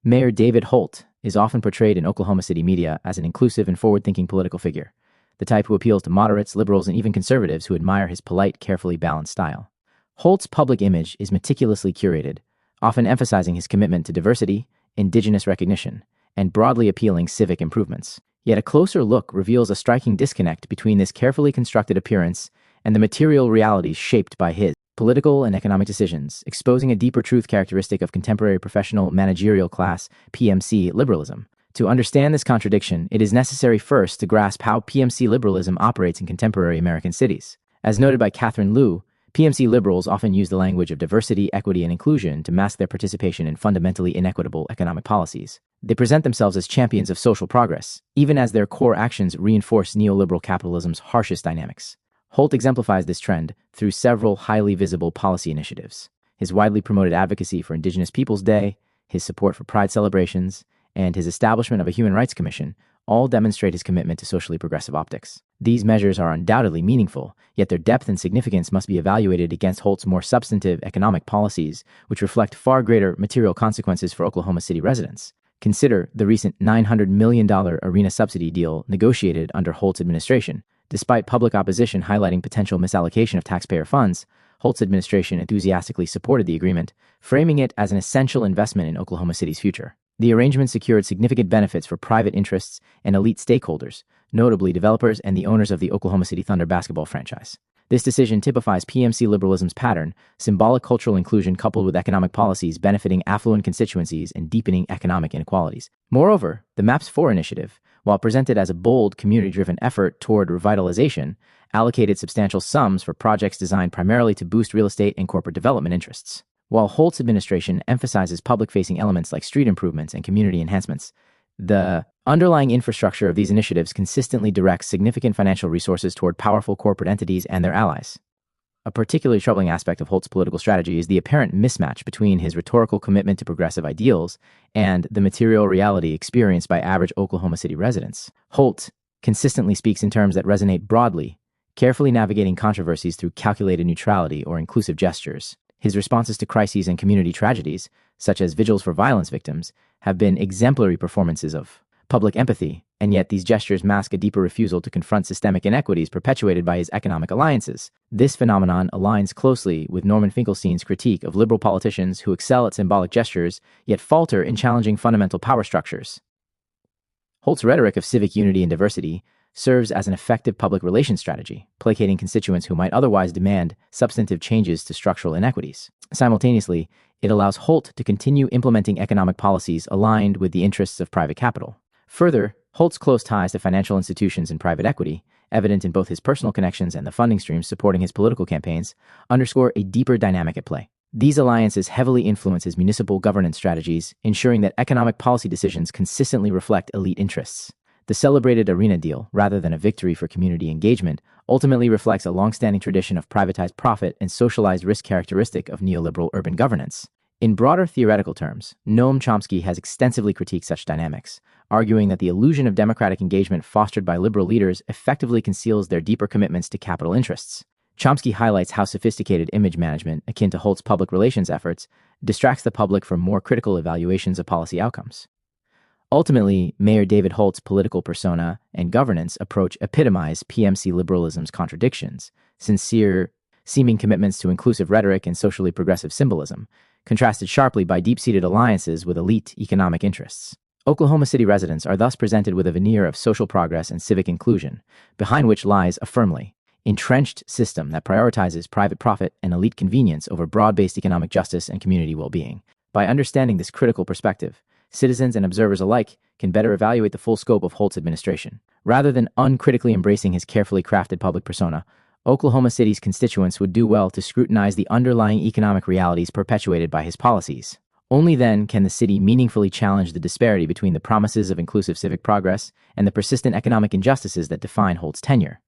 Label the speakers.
Speaker 1: Mayor David Holt is often portrayed in Oklahoma City media as an inclusive and forward-thinking political figure, the type who appeals to moderates, liberals, and even conservatives who admire his polite, carefully balanced style. Holt's public image is meticulously curated, often emphasizing his commitment to diversity, indigenous recognition, and broadly appealing civic improvements. Yet a closer look reveals a striking disconnect between this carefully constructed appearance and the material realities shaped by his political and economic decisions, exposing a deeper truth characteristic of contemporary professional managerial class PMC liberalism. To understand this contradiction, it is necessary first to grasp how PMC liberalism operates in contemporary American cities. As noted by Catherine Liu, PMC liberals often use the language of diversity, equity, and inclusion to mask their participation in fundamentally inequitable economic policies. They present themselves as champions of social progress, even as their core actions reinforce neoliberal capitalism's harshest dynamics. Holt exemplifies this trend through several highly visible policy initiatives. His widely promoted advocacy for Indigenous Peoples Day, his support for Pride celebrations, and his establishment of a Human Rights Commission all demonstrate his commitment to socially progressive optics. These measures are undoubtedly meaningful, yet their depth and significance must be evaluated against Holt's more substantive economic policies, which reflect far greater material consequences for Oklahoma City residents. Consider the recent $900 million arena subsidy deal negotiated under Holt's administration. Despite public opposition highlighting potential misallocation of taxpayer funds, Holt's administration enthusiastically supported the agreement, framing it as an essential investment in Oklahoma City's future. The arrangement secured significant benefits for private interests and elite stakeholders, notably developers and the owners of the Oklahoma City Thunder basketball franchise. This decision typifies PMC liberalism's pattern: symbolic cultural inclusion coupled with economic policies benefiting affluent constituencies and deepening economic inequalities. Moreover, the MAPS 4 initiative, while presented as a bold, community-driven effort toward revitalization, allocated substantial sums for projects designed primarily to boost real estate and corporate development interests. While Holt's administration emphasizes public-facing elements like street improvements and community enhancements, the underlying infrastructure of these initiatives consistently directs significant financial resources toward powerful corporate entities and their allies. A particularly troubling aspect of Holt's political strategy is the apparent mismatch between his rhetorical commitment to progressive ideals and the material reality experienced by average Oklahoma City residents. Holt consistently speaks in terms that resonate broadly, carefully navigating controversies through calculated neutrality or inclusive gestures. His responses to crises and community tragedies, such as vigils for violence victims, have been exemplary performances of public empathy, and yet these gestures mask a deeper refusal to confront systemic inequities perpetuated by his economic alliances. This phenomenon aligns closely with Norman Finkelstein's critique of liberal politicians who excel at symbolic gestures, yet falter in challenging fundamental power structures. Holt's rhetoric of civic unity and diversity serves as an effective public relations strategy, placating constituents who might otherwise demand substantive changes to structural inequities. Simultaneously, it allows Holt to continue implementing economic policies aligned with the interests of private capital. Further, Holt's close ties to financial institutions and private equity, evident in both his personal connections and the funding streams supporting his political campaigns, underscore a deeper dynamic at play. These alliances heavily influence his municipal governance strategies, ensuring that economic policy decisions consistently reflect elite interests. The celebrated arena deal, rather than a victory for community engagement, ultimately reflects a long-standing tradition of privatized profit and socialized risk characteristic of neoliberal urban governance. In broader theoretical terms, Noam Chomsky has extensively critiqued such dynamics, arguing that the illusion of democratic engagement fostered by liberal leaders effectively conceals their deeper commitments to capital interests. Chomsky highlights how sophisticated image management, akin to Holt's public relations efforts, distracts the public from more critical evaluations of policy outcomes. Ultimately, Mayor David Holt's political persona and governance approach epitomize PMC liberalism's contradictions: sincere, seeming commitments to inclusive rhetoric and socially progressive symbolism, contrasted sharply by deep-seated alliances with elite economic interests. Oklahoma City residents are thus presented with a veneer of social progress and civic inclusion, behind which lies a firmly entrenched system that prioritizes private profit and elite convenience over broad-based economic justice and community well-being. By understanding this critical perspective, citizens and observers alike can better evaluate the full scope of Holt's administration. Rather than uncritically embracing his carefully crafted public persona, Oklahoma City's constituents would do well to scrutinize the underlying economic realities perpetuated by his policies. Only then can the city meaningfully challenge the disparity between the promises of inclusive civic progress and the persistent economic injustices that define Holt's tenure.